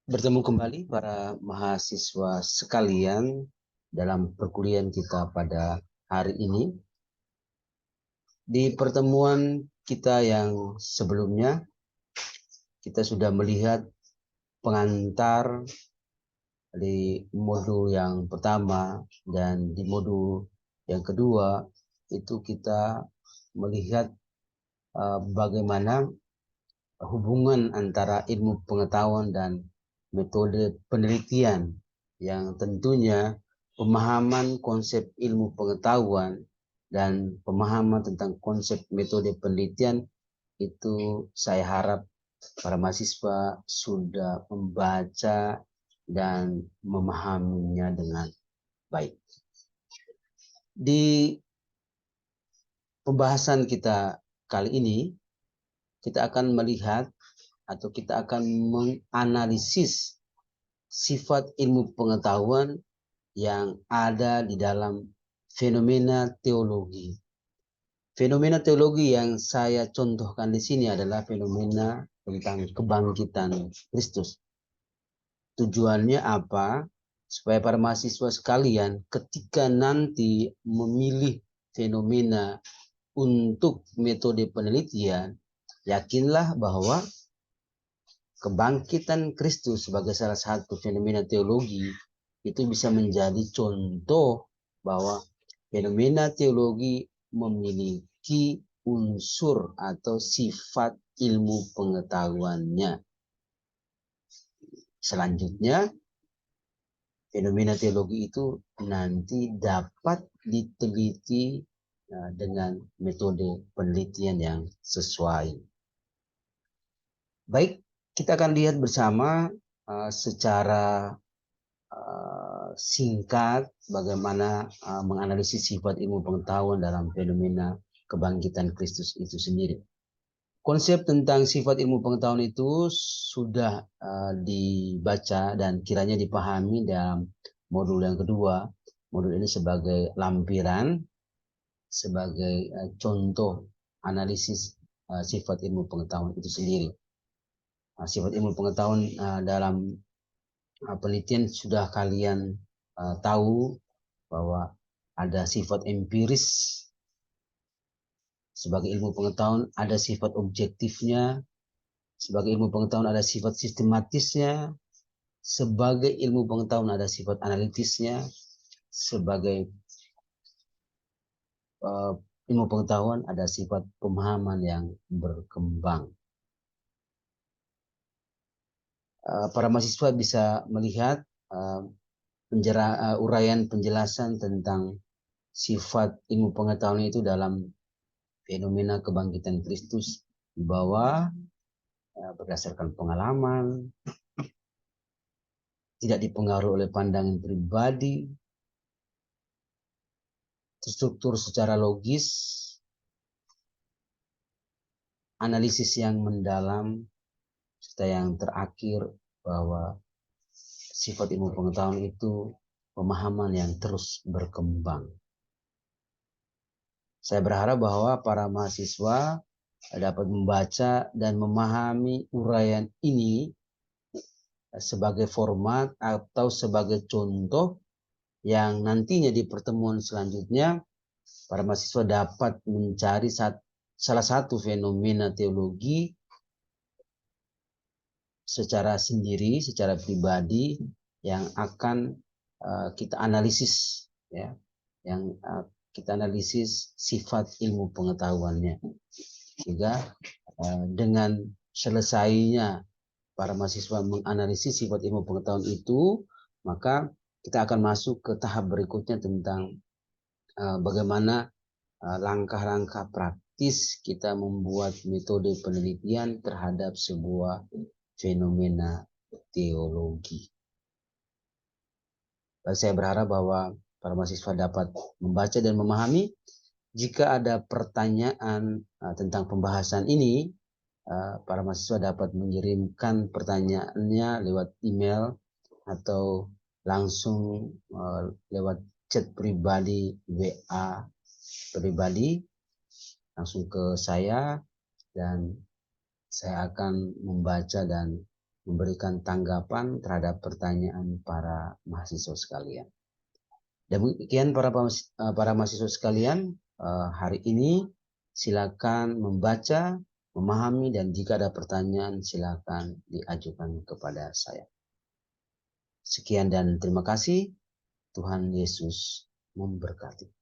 Bertemu kembali para mahasiswa sekalian dalam perkuliahan kita pada hari ini. Di pertemuan kita yang sebelumnya, kita sudah melihat pengantar di modul yang pertama, dan di modul yang kedua itu kita melihat bagaimana hubungan antara ilmu pengetahuan dan metode penelitian, yang tentunya pemahaman konsep ilmu pengetahuan dan pemahaman tentang konsep metode penelitian itu saya harap para mahasiswa sudah membaca dan memahaminya dengan baik. Di pembahasan kita kali ini, kita akan melihat atau kita akan menganalisis sifat ilmu pengetahuan yang ada di dalam fenomena teologi. Fenomena teologi yang saya contohkan di sini adalah fenomena tentang kebangkitan Kristus. Tujuannya apa? Supaya para mahasiswa sekalian ketika nanti memilih fenomena untuk metode penelitian, yakinlah bahwa kebangkitan Kristus sebagai salah satu fenomena teologi itu bisa menjadi contoh bahwa fenomena teologi memiliki unsur atau sifat ilmu pengetahuannya. Selanjutnya, fenomena teologi itu nanti dapat diteliti dengan metode penelitian yang sesuai. Baik, kita akan lihat bersama secara singkat bagaimana menganalisis sifat ilmu pengetahuan dalam fenomena kebangkitan Kristus itu sendiri. Konsep tentang sifat ilmu pengetahuan itu sudah dibaca dan kiranya dipahami dalam modul yang kedua. Modul ini sebagai lampiran, sebagai contoh analisis sifat ilmu pengetahuan itu sendiri. Sifat ilmu pengetahuan dalam penelitian sudah kalian tahu bahwa ada sifat empiris. Sebagai ilmu pengetahuan ada sifat objektifnya. Sebagai ilmu pengetahuan ada sifat sistematisnya. Sebagai ilmu pengetahuan ada sifat analitisnya. Sebagai ilmu pengetahuan ada sifat pemahaman yang berkembang. Para mahasiswa bisa melihat uraian penjelasan tentang sifat ilmu pengetahuan itu dalam fenomena kebangkitan Kristus di bawah, berdasarkan pengalaman, tidak dipengaruhi oleh pandangan pribadi, terstruktur secara logis, analisis yang mendalam, serta yang terakhir bahwa sifat ilmu pengetahuan itu pemahaman yang terus berkembang. Saya berharap bahwa para mahasiswa dapat membaca dan memahami uraian ini sebagai format atau sebagai contoh yang nantinya di pertemuan selanjutnya para mahasiswa dapat mencari salah satu fenomena teologi secara sendiri, secara pribadi yang akan kita analisis, ya, yang kita analisis sifat ilmu pengetahuannya. Sehingga dengan selesainya para mahasiswa menganalisis sifat ilmu pengetahuan itu, maka kita akan masuk ke tahap berikutnya tentang bagaimana langkah-langkah praktis kita membuat metode penelitian terhadap sebuah fenomena teologi. Saya berharap bahwa para mahasiswa dapat membaca dan memahami. Jika ada pertanyaan tentang pembahasan ini, para mahasiswa dapat mengirimkan pertanyaannya lewat email atau langsung lewat chat pribadi, WA pribadi, langsung ke saya, dan saya akan membaca dan memberikan tanggapan terhadap pertanyaan para mahasiswa sekalian. Demikian para mahasiswa sekalian, hari ini silakan membaca, memahami, dan jika ada pertanyaan silakan diajukan kepada saya. Sekian dan terima kasih. Tuhan Yesus memberkati.